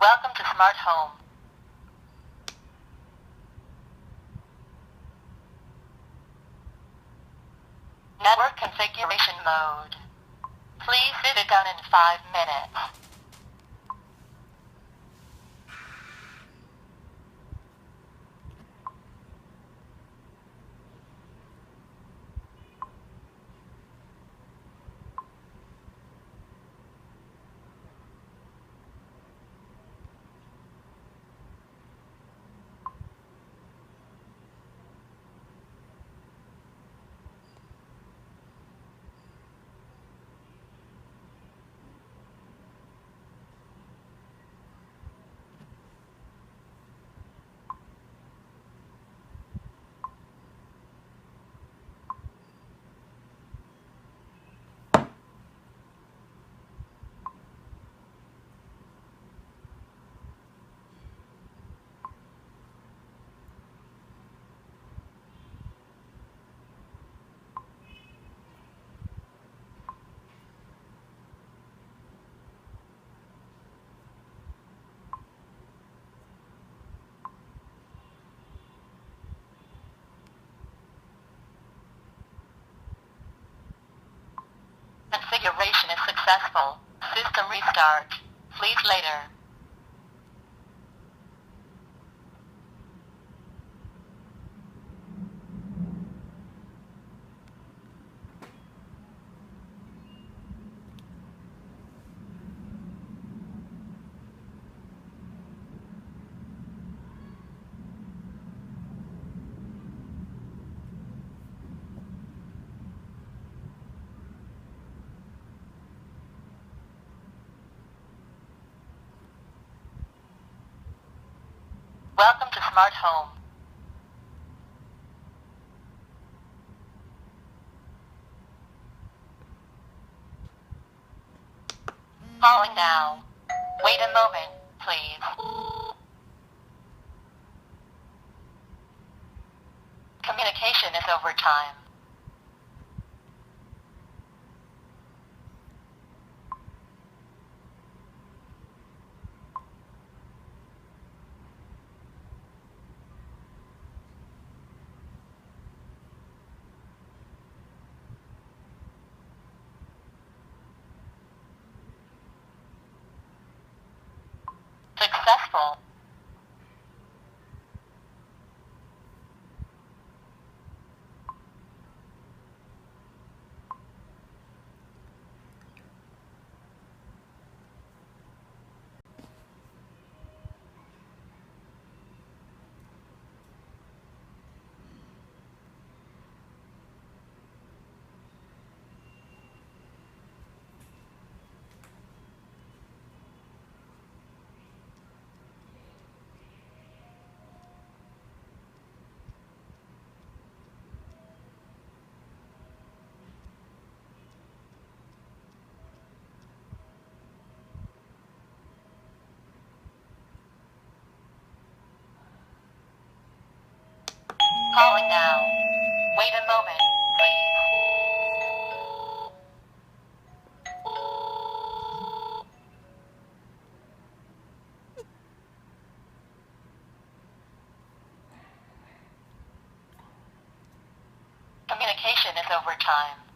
Welcome to Smart Home. Network configuration mode. Please be begun in 5 minutes. Configuration is successful. System restart. Please later. Welcome to Smart Home. Calling now. Wait a moment, please. Communication is over time. Successful. Calling now. Wait a moment, please. Communication is over time.